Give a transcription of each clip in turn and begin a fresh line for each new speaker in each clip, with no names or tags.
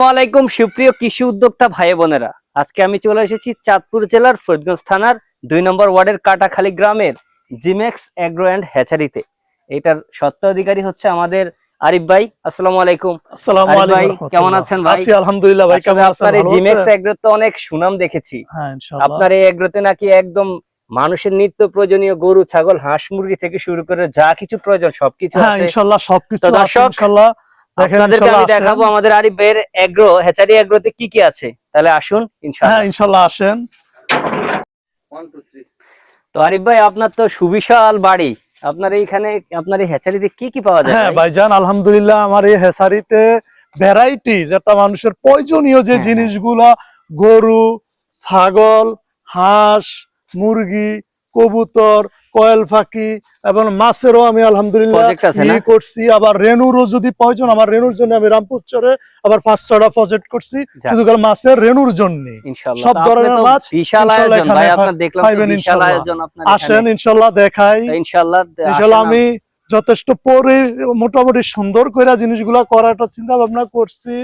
আসসালামাইকুম সুপ্রিয় কৃষি উদ্যোক্তা ভাই বোনেরা, আজকে আমি চলে এসেছি চাঁদপুর জেলার ফরিদগঞ্জ থানার ২ নম্বর ওয়ার্ডের কাটাখালী গ্রামের জিমেক্স এগ্রো এন্ড হ্যাচারিতে। এটার স্বত্বাধিকারী হচ্ছে আমাদের আরিফ ভাই। আসসালামু আলাইকুম।
আসসালামু
আরিফ ভাই
আলাইকুম।
কেমন আছেন ভাই?
আছি আলহামদুলিল্লাহ ভাই, কেমন আছেন?
আপনার এই
ভালো
জিমেক্স
আছেন?
এগ্রো তো অনেক সুনাম দেখেছি।
হ্যাঁ ইনশাআল্লাহ।
আপনার এই এগ্রোতে নাকি একদম মানুষের নিত্য প্রয়োজনীয় গরু ছাগল হাঁস মুরগি থেকে শুরু করে যা কিছু প্রয়োজন সবকিছু
হ্যাঁ
আছে।
ইনশাআল্লাহ সবকিছু
তো
আছে
দর্শক,
ইনশাআল্লাহ। দেখেন
আপনাদেরকে
ইনশাআল্লাহ
আমি দেখাবো আমাদের আরিফ ভাইয়ের এগ্রো হ্যাচারি এগ্রোতে কি কি আছে। তাহলে আসুন ইনশাআল্লাহ।
হ্যাঁ ইনশাআল্লাহ আসেন।
তো আরিফ ভাই, আপনার তো সুবিশাল বাড়ি, আপনার এইখানে আপনার এই হ্যাচারিতে কি কি পাওয়া যায়?
হ্যাঁ ভাইজান আলহামদুলিল্লাহ, আমার এই হ্যাচারিতে ভ্যারাইটি যেটা মানুষের প্রয়োজনীয় যে জিনিসগুলো, গরু ছাগল হাঁস মুরগি কবুতর কোয়েল পাখি এবং মাছেরও আমি আলহামদুলিল্লাহ করছি। আবার রেনুরও যদি প্রয়োজন, আমার রেনুর জন্য আমি রামপুর চরে আবার ৫-৬টা প্রজেক্ট করছি শুধু মাছের রেনুর জন্য। সব ধরনের মাছ
বিশাল আয়োজন ভাই, আপনারা দেখলাম তো বিশাল আয়োজন। আপনারা
আসেন ইনশাআল্লাহ দেখাই।
ইনশাআল্লাহ
আমি যথেষ্ট পরে মোটামুটি সুন্দর করে জিনিসগুলা করাটা চিন্তা ভাবনা করছি।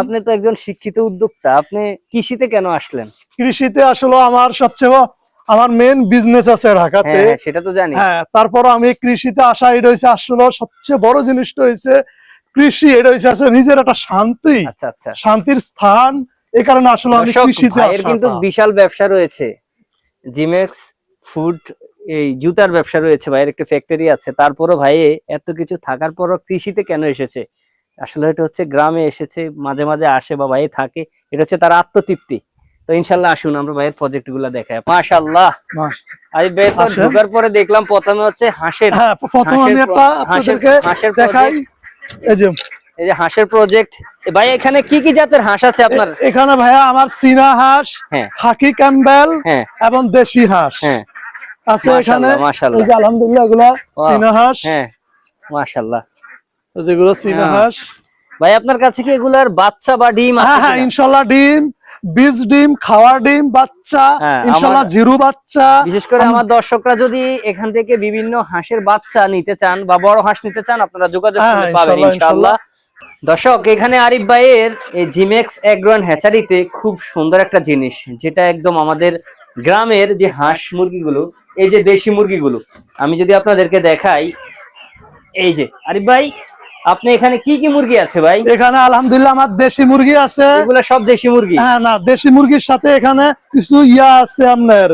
আপনি তো একজন শিক্ষিত উদ্যোক্তা, আপনি কৃষিতে কেন আসলেন?
কৃষিতে আসলে আমার মেন বিজনেস আছে ঢাকাতে,
সেটা তো জানি।
হ্যাঁ, তারপর আমি কৃষিতে আসা, এটা হচ্ছে আসলে সবচেয়ে বড় জিনিসটা হয়েছে কৃষি। এটা হচ্ছে আসলে নিজের একটা শান্তি, শান্তির স্থান। এই কারণে আসলে আমি কৃষিতে আসা।
কিন্তু বিশাল ব্যবসা রয়েছে, জিমেক্স ফুড, এই জুতার ব্যবসা রয়েছে, ভাইয়ের একটা ফ্যাক্টরি আছে। তারপরও ভাই এত কিছু থাকার পরও কৃষিতে কেন এসেছে? আসলে এটা হচ্ছে গ্রামে এসেছে, মাঝে মাঝে আসে বা ভাই থাকে, এটা হচ্ছে তার আত্মতৃপ্তি। তো ইনশাল্লাহ আসুন আমরা ভাইয়ের প্রজেক্ট গুলা দেখাই। মাশাআল্লাহ। আরিফ ভাই তো ঢোকার পরে দেখলাম প্রথমে হচ্ছে হাঁসের,
হাঁসের দেখাই। এই যে
হাঁসের প্রজেক্ট ভাই, এখানে কি কি জাতের হাঁস আছে আপনার?
এখানে ভাইয়া আমার চীনা হাঁস, খাকি ক্যাম্বেল এবং দেশি হাঁস আছে এখানে। এই যে আলহামদুলিল্লাহ এগুলা চীনা হাঁস।
হ্যাঁ মাশাআল্লাহ,
যেগুলো চীনা হাঁস।
ভাই আপনার কাছে কি এগুলার বাচ্চা বা ডিম আছে?
হ্যাঁ ইনশাআল্লাহ ডিম, বীজ ডিম, খাওয়ার ডিম, বাচ্চা ইনশাআল্লাহ জিরো বাচ্চা।
বিশেষ করে আমার দর্শকরা যদি এখান থেকে বিভিন্ন হাঁসের বাচ্চা নিতে চান বা বড় হাঁস নিতে চান, আপনারা যোগাযোগ করতে পারবেন ইনশাআল্লাহ। দর্শক, এখানে আরিফ ভাইয়ের এই জিমেক্স এগ্রো এন্ড হ্যাচারিতে খুব সুন্দর একটা জিনিস, যেটা একদম আমাদের গ্রামের যে হাঁস মুরগিগুলো, এই যে দেশি মুরগিগুলো আমি যদি আপনাদেরকে দেখাই, এই যে আরিফ ভাই আপনি এখানে কি কি মুরগি আছে ভাই?
এখানে আলহামদুলিল্লাহ আমার দেশি মুরগি আছে।
এগুলো সব দেশি মুরগি?
হ্যাঁ, না দেশি মুরগির সাথে এখানে কিছু আছে আপনার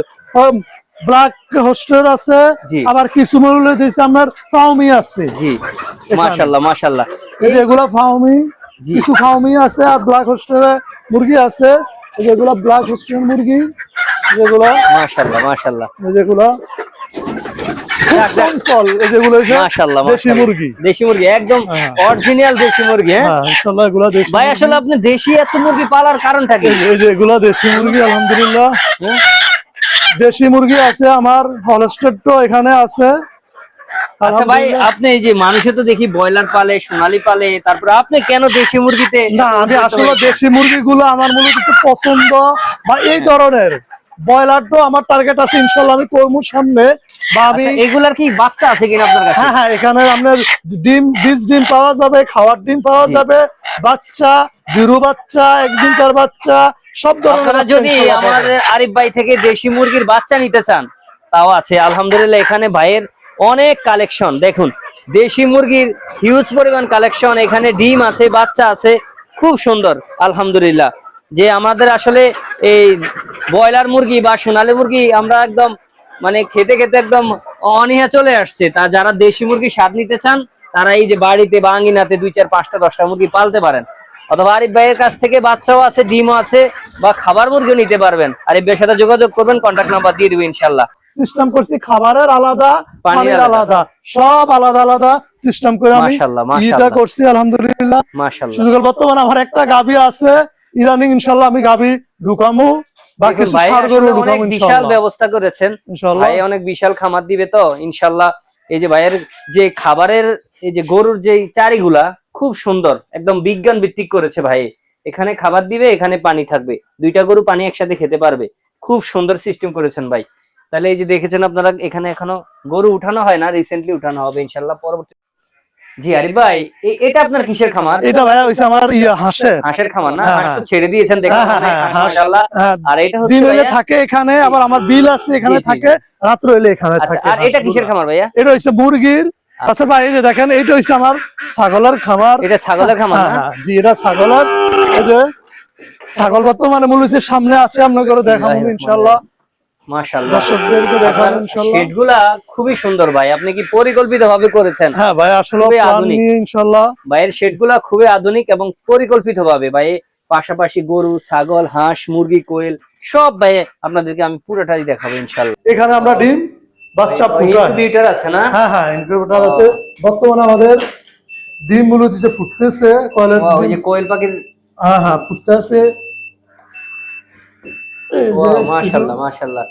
ব্ল্যাক হোস্টার আছে, আবার কিছু মুরগি দিয়েছে আপনার ফাউমি আছে।
জি মাশাআল্লাহ মাশাআল্লাহ।
এই যে এগুলা ফাউমি, কিছু ফাউমি আছে আর ব্ল্যাক হোস্টার মুরগি আছে। এই যেগুলা ব্ল্যাক হোস্টার মুরগি, যেগুলা
মাশাআল্লাহ মাশাআল্লাহ,
যেগুলা দেশি মুরগি একদম
অরিজিনাল দেশি মুরগি। ভাই আসলে আপনি দেশি এত মুরগি পালার কারণটা কি?
এই যে এগুলা দেশি মুরগি আলহামদুলিল্লাহ। দেশি মুরগি আছে আমার, হলস্টেডও এখানে আছে।
আচ্ছা ভাই, আপনি এই যে মানুষে তো দেখি ব্রয়লার পালে, সোনালী পালে, তারপর আপনি কেন দেশি মুরগিতে?
না, আমি আসলে দেশি মুরগিগুলো আমার মনে কিছু পছন্দ বা এই ধরনের। ব্রয়লার তো আমার টার্গেট আছে ইনশাআল্লাহ, আমি করবো সামনে। বা আমি
এগুলার কি বাচ্চা আছে কিনা আপনার কাছে?
হ্যাঁ, এখানে আপনার ডিম, বীজ ডিম পাওয়া যাবে, খাওয়ার ডিম পাওয়া যাবে, বাচ্চা, জিরো বাচ্চা, একদিন তার বাচ্চা, সব ধরনের।
যদি আমাদের আরিফ ভাই থেকে দেশি মুরগির বাচ্চা নিতে চান তাও আছে আলহামদুলিল্লাহ। এখানে ভাইয়ের অনেক কালেকশন, দেখুন দেশি মুরগির হিউজ পরিমাণ কালেকশন। এখানে ডিম আছে, বাচ্চা আছে, খুব সুন্দর আলহামদুলিল্লাহ। যে আমাদের আসলে এই ব্রয়লার মুরগি বা সোনালী মুরগি আমরা একদম মানে খেতে খেতে একদম অনীহা চলে আসছে। তা যারা দেশি মুরগি স্বাদ নিতে চান তারা এই যে বাড়িতে বা আঙ্গিনাতে 2, 4, 5টা 10টা মুরগি পালতে পারেন। অথবা আরিফ ভাইয়ের কাছ থেকে বাচ্চাও আছে, ডিমও আছে, বা খাবার মুরগিও নিতে পারবেন। আরিফ ভাইয়ের সাথে যোগাযোগ করবেন, কন্ট্যাক্ট নাম্বার দিয়ে দিব ইনশাআল্লাহ।
সিস্টেম করছি খাবারের আলাদা, পানির আলাদা, সব আলাদা আলাদা সিস্টেম করে আমি এটা করছি আলহামদুলিল্লাহ মাশাআল্লাহ। শুধু বর্তমানে আমার একটা গাভী আছে, ইদানিং ইনশাআল্লাহ আমি গাভী ঢুকামু, বাকি সার গরু ঢুকামু ইনশাআল্লাহ।
বিশাল ব্যবস্থা করেছেন ভাই, অনেক বিশাল খামার দিবে তো ইনশাআল্লাহ। এই যে ভাইয়ের যে খাবারের এই যে গরুর যে চারিগুলা খুব সুন্দর, একদম বিজ্ঞান ভিত্তিক করেছে ভাই। এখানে খাবার দিবে, এখানে পানি থাকবে, 2টা গরু পানি একসাথে খেতে পারবে, খুব সুন্দর সিস্টেম করেছেন ভাই। তাহলে এই যে দেখেছেন আপনারা, এখানে এখনো গরু উঠানো হয় না, রিসেন্টলি উঠানো হবে ইনশাআল্লাহ। পরবর্তী জি আরিফ ভাই, এটা আপনার কিসের খামার?
এটা ভাইয়া হইছে আমার হাঁসের।
হাঁসের খামার না?
হ্যাঁ,
হাঁস তো
হ্যাঁ।
ছেড়ে দিয়েছেন দেখুন,
হ্যাঁ,
অনেক
হ্যাঁ,
হাঁস
হাঁস।
মাশাআল্লাহ।
হ্যাঁ,
আর এটা হচ্ছে
দিন হইলে
ভাইয়া,
থাকে এখানে, আবার আমার বিল আছে এখানে
জি, জি,
থাকে, রাত্র হইলে এখানে
আচ্ছা,
থাকে।
আর এটা কিসের খামার ভাইয়া?
এটা হইছে মুরগির। আচ্ছা ভাই, এই যে দেখেন, এটা হইছে আমার ছাগলের খামার।
এটা ছাগলের খামার না?
হ্যাঁ, জি, এটা ছাগলের। এই যে ছাগল বর্তমানে মূলত সামনে আছে, আপনাকে দেখাবো ইনশাআল্লাহ,
মাশাআল্লাহ।
দর্শকদেরকে দেখাবো ইনশাআল্লাহ।
শেডগুলা খুবই সুন্দর ভাই, আপনি কি পরিকল্পিতভাবে করেছেন?
হ্যাঁ ভাই, আসলে
খুবই
প্ল্যান
আধুনিক।
নিয়ে ইনশাআল্লাহ।
ভাইয়ের শেডগুলা খুবই আধুনিক এবং পরিকল্পিতভাবে ভাই, পাশাপাশি গরু, ছাগল, হাঁস, মুরগি, কোয়েল সব ভাই আপনাদেরকে আমি পুরোটাই দেখাবো ইনশাআল্লাহ।
এখানে আমরা ডিম বাচ্চা ফুটাই।
ইনকিউবেটর আছে না?
হ্যাঁ, হ্যাঁ, ইনকিউবেটর আছে। বর্তমানে আমাদের ডিম মূলত ফুটতেছে, কয়েলের
ওয়াও, ওই
ডিম।
যে কোয়েল পাখির,
হ্যাঁ, হ্যাঁ, ফুটতেছে। এই যে
ওয়াও মাশাআল্লাহ মাশাআল্লাহ।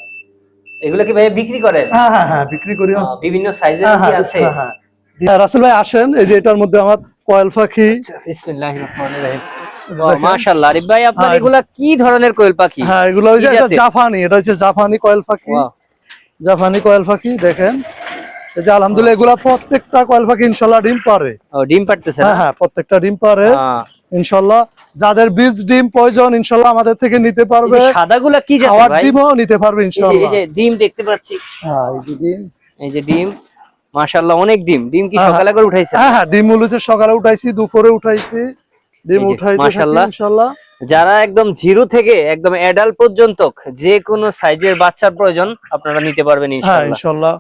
এগুলো কি ভাই বিক্রি করেন?
হ্যাঁ, হ্যাঁ, হ্যাঁ, বিক্রি করি।
বিভিন্ন সাইজের
হ্যাঁ,
কি
হ্যাঁ,
আছে?
হ্যাঁ, হ্যাঁ। রাসেল ভাই আসেন, এই যে এটার মধ্যে আমার কয়েল পাখি।
আচ্ছা, বিসমিল্লাহির রহমানির রহিম। ওয়াও মাশাআল্লাহ। আরিফ ভাই, আপনার
হ্যাঁ।
এগুলা কি ধরনের কোয়েল পাখি?
হ্যাঁ, এগুলো হচ্ছে
কি
এটা
জাতের?
জাপানি, এটা হচ্ছে জাপানি কয়েল পাখি।
ওয়াও,
জাপানি কয়েল পাখি দেখেন, এই যে আলহামদুলিল্লাহ এগুলা প্রত্যেকটা কয়েল পাখি ইনশাআল্লাহ ডিম পারে।
ও ডিম পাড়তেছে না?
হ্যাঁ, হ্যাঁ, প্রত্যেকটা ডিম পারে ইনশাআল্লাহ। যাদের বীজ ডিম প্রয়োজন ইনশাআল্লাহ আমাদের থেকে নিতে পারবে।
সাদাগুলা কি জাতের
খাওয়ার
ভাই?
ডিমও নিতে পারবে
এই
ইনশাআল্লাহ।
যে ডিম দেখতে পাচ্ছি,
হ্যাঁ, এই যে ডিম।
এই যে ডিম, মাশাআল্লাহ অনেক ডিম। ডিম কি
হ্যাঁ,
সকালে করে উঠাইছেন?
হ্যাঁ, হ্যাঁ, ডিম মূলত সকালে উঠাইছি, দুপুরে উঠাইছি, ডিম
এই যে,
উঠাইতে থাকি
মাশাআল্লাহ।
ইনশাআল্লাহ।
যারা একদম জিরো থেকে একদম অ্যাডাল্ট পর্যন্ত যে কোনো সাইজের বাচ্চার প্রয়োজন আপনারা নিতে পারবেন
হ্যাঁ,
ইনশাআল্লাহ।
ইনশাআল্লাহ।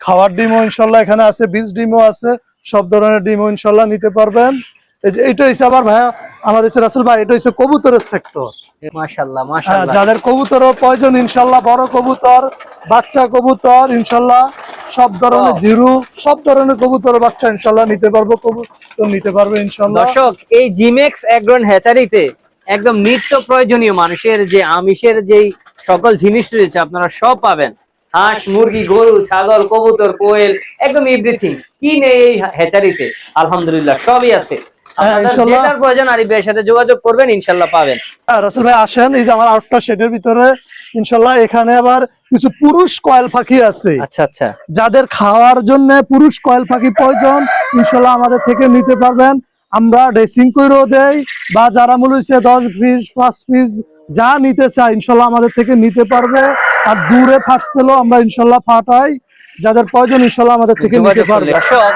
খাওয়ার ডিমও ইনশাআল্লাহ এখানে আছে, বীজ ডিমও আছে, সব ধরনের ডিমও ইনশাআল্লাহ নিতে পারবেন। এই যে এটা হইছে আবার ভাইয়া, আমার হচ্ছে রাসেল ভাই, এটা হচ্ছে কবুতরের সেক্টর।
মাশাআল্লাহ
হ্যাঁ,
মাশাআল্লাহ।
যাদের কবুতরও প্রয়োজন ইনশাআল্লাহ, বড় কবুতর, বাচ্চা কবুতর ইনশাআল্লাহ, সব ধরনের জিরু, সব ধরনের কবুতর বাচ্চা ইনশাআল্লাহ নিতে পারবো, কবুতর নিতে পারবে ইনশাআল্লাহ।
দর্শক, এই জিমেক্স এগ্রন হ্যাচারিতে একদম নিত্য প্রয়োজনীয় মানুষের যে আমিষের যেই সকল জিনিস রয়েছে আপনারা সব পাবেন। হাঁস, মুরগি, গরু, ছাগল, কবুতর, কোয়েল, একদম এভরিথিং কি নেই এই হ্যাচারিতে, আলহামদুলিল্লাহ সবই আছে। আপনাদের
ইনশাআল্লাহ।
যেটার প্রয়োজন আরিফ ভাইয়ের সাথে যোগাযোগ করবেন, ইনশাআল্লাহ পাবেন।
হ্যাঁ, রাসেল ভাই আসেন, এই যে আমার আউটটা শেডের ভিতরে ইনশাআল্লাহ এখানে আবার কিছু পুরুষ কয়েল পাখি আছে।
আচ্ছা আচ্ছা,
যাদের খাওয়ার জন্য পুরুষ কয়েল পাখি প্রয়োজন ইনশাআল্লাহ আমাদের থেকে নিতে পারবেন। আমরা ড্রেসিং করেও দেই, বা যারা মূলত 10 পিস 5 পিস যা নিতে চায় ইনশাআল্লাহ আমাদের থেকে নিতে পারবে। আর দূরে ফাটছেলও আমরা ইনশাআল্লাহ ফাটাই, যাদের প্রয়োজন ইনশাআল্লাহ আমাদের থেকে নিতে
যোগাযোগ
পারবে।
করলে। দর্শক,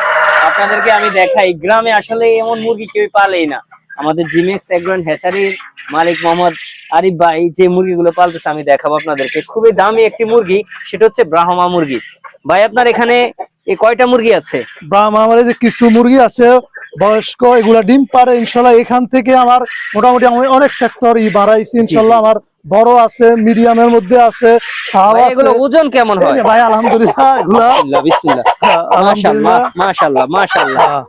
আপনাদেরকে আমি দেখাই, গ্রামে আসলে এমন মুরগি কেউ পালেই না। আমাদের জিমেক্স এগ্রন হ্যাচারির মালিক মোহাম্মদ আরিফ ভাই যে মুরগিগুলো পালতেছে আমি দেখাবো আপনাদেরকে। খুবই দামি একটি মুরগি, সেটা হচ্ছে ব্রাহ্মা মুরগি। ভাই আপনার এখানে কয়টা মুরগি আছে?
বা আমার এই যে কিছু মুরগি আছে বয়স্ক, এগুলা ডিম পারে ইনশাআল্লাহ। এখান থেকে আমার মোটামুটি আমি অনেক সেক্টর বাড়াইছি ইনশাআল্লাহ। আমার বড় আছে, মিডিয়ামের মধ্যে আছে, ছাও
ভাই
আছে।
এগুলো ওজন কেমন
এই
হয়?
যে ভাই আলহামদুলিল্লাহ এগুলা
বিসমিল্লাহ বিসমিল্লাহ,
আলহামদুলিল্লাহ।
মাশাআল্লাহ মাশাআল্লাহ মাশাআল্লাহ
হ্যাঁ,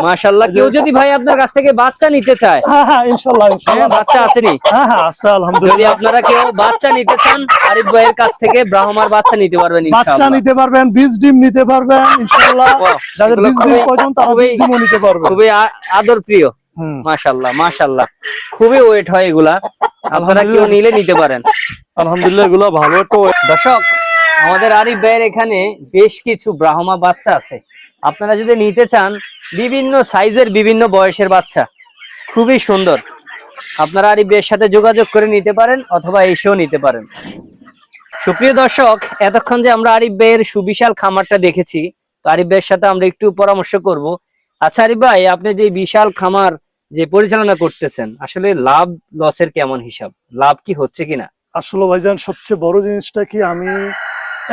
মাশাআল্লাহ। কেউ যদি ভাই আপনার কাছ থেকে বাচ্চা নিতে চায়,
হ্যাঁ, হ্যাঁ, ইনশাআল্লাহ ইনশাআল্লাহ।
বাচ্চা আছেনি?
হ্যাঁ, হ্যাঁ, আছে
যদি
আলহামদুলিল্লাহ।
আপনারা কেউ বাচ্চা নিতে চান, আরিফ ভাইয়ের কাছ থেকে ব্রাহ্মার বাচ্চা নিতে পারবেন
বাচ্চা
ইনশাআল্লাহ।
নিতে পারবেন, বীজ ডিম নিতে পারবেন ইনশাআল্লাহ।
বাহ,
যাদের
এগুলো
বীজ ডিম
খুবই-
প্রয়োজন তারা
খুবই-
বীজ ডিমও নিতে পারবে।
খুবই আদর প্রিয়।
হুম,
মাশাআল্লাহ মাশাআল্লাহ, খুবই ওয়েট হয় এগুলা, আপনারা কেউ নিলে নিতে পারেন।
আলহামদুলিল্লাহ এগুলো ভালো একটা
দর্শক, আমাদের আরিফ ভাইয়ের এখানে বেশ কিছু ব্রাহ্মা বাচ্চা আছে। আপনারা যদি নিতে চান, বিভিন্ন সাইজের বিভিন্ন বয়সের বাচ্চা, খুবই সুন্দর। আপনারা আরিফ ভাইয়ের সাথে যোগাযোগ করে নিতে পারেন অথবা এসেও নিতে পারেন। সুপ্রিয় দর্শক, এতক্ষণ যে আমরা আরিফ ভাইয়ের সুবিশাল খামারটা দেখেছি, তো আরিফ ভাইয়ের সাথে আমরা একটু পরামর্শ করব। আচ্ছা আরিফ ভাই, আপনি যে বিশাল খামার যে পরিচালনা করতেছেন, আসলে লাভ লসের কেমন হিসাব? লাভ কি হচ্ছে কিনা?
আসলে ভাইজান সবচেয়ে বড় জিনিসটা কি, আমি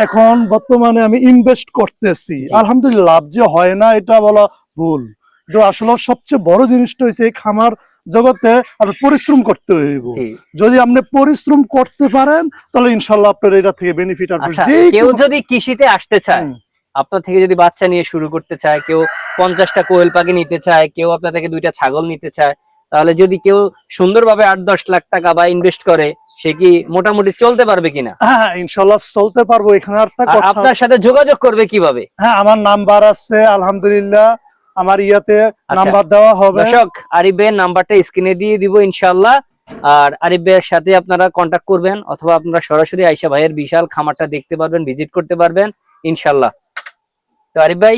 এখন বর্তমানে আমি ইনভেস্ট করতেছি,
জি।
আলহামদুলিল্লাহ লাভ যে হয় না এটা বলা ভুল। কিন্তু আসলে সবচেয়ে বড় জিনিসটা হচ্ছে এই খামার জগতে আপনি পরিশ্রম করতে হইব।
জি।
যদি আপনি পরিশ্রম করতে পারেন তাহলে ইনশাল্লাহ আপনার এটা থেকে বেনিফিট আসবে।
আচ্ছা,
যে
কেউ যদি কৃষিতে আসতে চায়, আপনার থেকে যদি বাচ্চা নিয়ে শুরু করতে চায়, কেউ 50টা কোয়েল পাখি নিতে চায়, কেউ আপনার থেকে 2টা ছাগল নিতে চায়, তাহলে যদি কেউ সুন্দরভাবে 8-10 লাখ টাকা বা ইনভেস্ট করে, সে কি মোটামুটি চলতে পারবে কিনা?
হ্যাঁ, ইনশাল্লাহ চলতে পারবো। এখানে একটা
আর
কথা,
আপনার সাথে যোগাযোগ করবে কিভাবে?
হ্যাঁ আমার নাম্বার আছে আলহামদুলিল্লাহ, আমার ইয়াতে
আচ্ছা,
নাম্বার দেওয়া হবে।
দর্শক, আরিফ ভাইয়ের নাম্বারটা স্ক্রিনে দিয়ে দিব ইনশাআল্লাহ। আর আরিফ ভাইয়ের সাথে আপনারা কন্টাক্ট করবেন অথবা আপনারা সরাসরি আইসা ভাইয়ের বিশাল খামারটা দেখতে পারবেন, ভিজিট করতে পারবেন ইনশাআল্লাহ। তো আরিফ ভাই,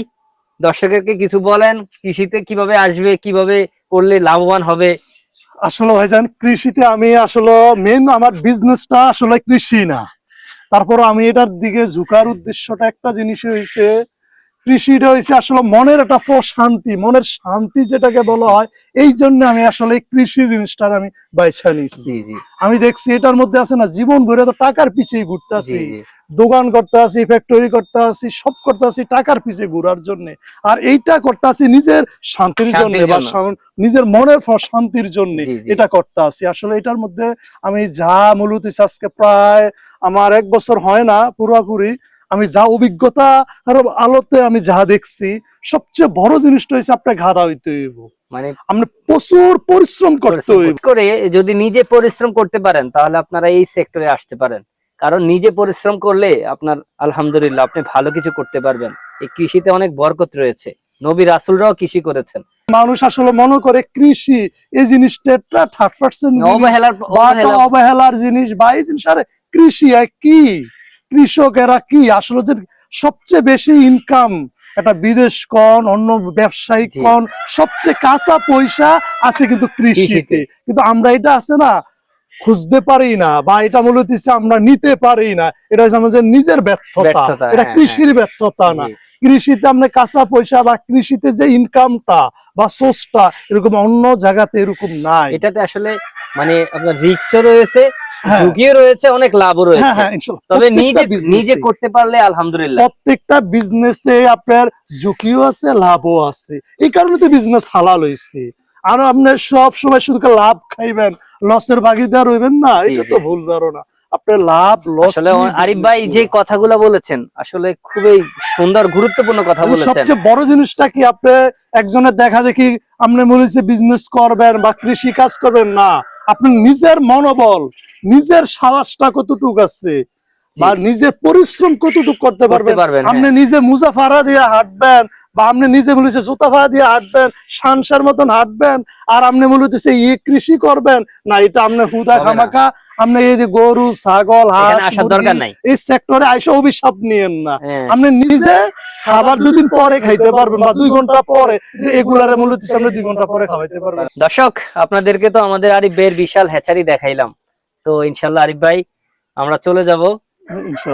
দর্শকেরকে কিছু বলেন, কৃষিতে কিভাবে আসবে, কিভাবে করলে লাভবান হবে।
আসলে ভাইজান কৃষিতে আমি আসলে মেন আমার বিজনেসটা আসলে কৃষি না, তারপর আমি এটার দিকে ঝুঁকার উদ্দেশ্যটা একটা জিনিস হয়েছে, কৃষিটা হয়েছে আসলে মনের একটা প্রশান্তি, মনের শান্তি যেটাকে বলা হয়, এই জন্য আমি আসলে কৃষি জিনিসটার আমি বাইছা নিচ্ছি।
জি জি
আমি দেখছি এটার মধ্যে আছে না, জীবন ভরে তো টাকার পিছিয়ে ঘুরতে
জি
আছি,
জি
দোকান করতে আছি, ফ্যাক্টরি করতে আছি, সব করতে আছি টাকার পিছিয়ে ঘুরার জন্য। আর এইটা করতে আছি নিজের শান্তির জন্য
শান্তির
বা
জন্য।
নিজের মনের শান্তির জন্য
জি জি
এটা করতে আছি। আসলে এটার মধ্যে আমি যা মূলত আজকে প্রায় আমার 1 বছর হয় না পুরোপুরি, আমি যা অভিজ্ঞতা আর আলোতে আমি যা দেখছি, সবচেয়ে বড় জিনিসটা হচ্ছে আপনার ঘাড়া হইতে হইব,
মানে
আমরা প্রচুর পরিশ্রম করতে হইব।
করে যদি নিজে পরিশ্রম করতে পারেন তাহলে আপনারা এই সেক্টরে আসতে পারেন। কারণ নিজে পরিশ্রম করলে আপনার আলহামদুলিল্লাহ আপনি ভালো কিছু করতে পারবেন। এই কৃষিতে অনেক বরকত রয়েছে, নবী রাসূলরাও কৃষি করেছেন।
মানুষ আসলে মনে করে কৃষি এই জিনিসটা 30% অবহেলার জিনিস, বা এই জিনিস আরে কৃষি কি, কৃষকেরা কি আসলে যে সবচেয়ে বেশি ইনকাম, একটা বিদেশ কোন অন্য ব্যবসায়িক
জি।
কোন সবচেয়ে কাঁচা পয়সা আছে কিন্তু কৃষিতে,
কৃষিতে।
কিন্তু আমরা এটা আছে না খুঁজতে পারি না, বা এটা মূলত হচ্ছে আমরা নিতে পারি না, এটা হচ্ছে আমাদের নিজের ব্যর্থতা,
ব্যর্থতা,
এটা
হ্যাঁ,
কৃষির ব্যর্থতা না।
জি।
কৃষিতে আমরা কাঁচা পয়সা বা কৃষিতে যে ইনকামটা বা সোর্সটা এরকম অন্য জায়গাতে এরকম নাই।
এটাতে আসলে মানে আপনার রিস্কও রয়েছে,
হ্যাঁ।
ঝুঁকিও রয়েছে, অনেক লাভও
হ্যাঁ
রয়েছে।
হ্যাঁ ইনশাআল্লাহ।
তবে
প্রত্যেকটা
নিজে
business-এ,
করতে পারলে আলহামদুলিল্লাহ।
প্রত্যেকটা বিজনেসে আপনার ঝুঁকিও আছে, লাভও আছে, এই কারণে তো বিজনেস হালাল হয়েছে। আর আপনি সব সময় শুধু লাভ খাইবেন, লসের ভাগিদার হইবেন না,
জি,
এটা
জি।
তো ভুল ধারণা। আপনার লাভ লস
আসলে আরিফ ভাই যে কথাগুলো বলেছেন আসলে খুবই সুন্দর, গুরুত্বপূর্ণ কথা বলেছেন।
সবচেয়ে বড় জিনিসটা কি, আপনি একজনের দেখা দেখি আপনি মনে হচ্ছে বিজনেস করবেন বা কৃষি কাজ করবেন না, আপনি নিজের মনোবল, নিজের সাহসটা কতটুকু আছে বা নিজের পরিশ্রম কতটুকু করতে পারবেন, আপনি নিজে মুজাফারা দিয়ে হাঁটবেন বা আপনি নিজে বলেছে জুতা ফাড়া দিয়ে হাঁটবেন, শানসার মতন হাঁটবেন, আর আপনি মূলত কৃষি করবেন না, এটা আপনি হুদা খামাকা আপনি এই যে গরু ছাগল হাঁস
আসার দরকার নাই,
এই সেক্টরে আইসা অভিশাপ নিয়েন না।
হ্যাঁ।
আপনি নিজে খাবার 2 দিন পরে খাইতে পারবেন বা 2 ঘন্টা পরে, এগুলারে মূলত আপনি 2 ঘন্টা পরে খাওয়াইতে পারবেন।
দর্শক, আপনাদেরকে তো আমাদের আরিফ ভাইয়ের বিশাল হ্যাচারি দেখাইলাম, তো ইনশাল্লাহ আরিফ ভাই আমরা চলে যাব।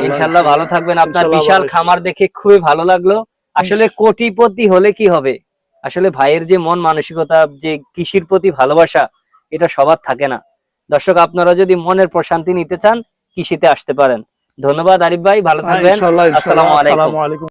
ইনশাল্লাহ ভালো থাকবেন। আপনার বিশাল খামার দেখে খুবই ভালো লাগলো। আসলে কোটিপতি হলে কি হবে, আসলে ভাইয়ের যে মন মানসিকতা, যে কৃষির প্রতি ভালোবাসা, এটা সবার থাকে না। দর্শক, আপনারা যদি মনের প্রশান্তি নিতে চান কৃষিতে আসতে পারেন। ধন্যবাদ আরিফ ভাই, ভালো থাকবেন। আসসালামু আলাইকুম।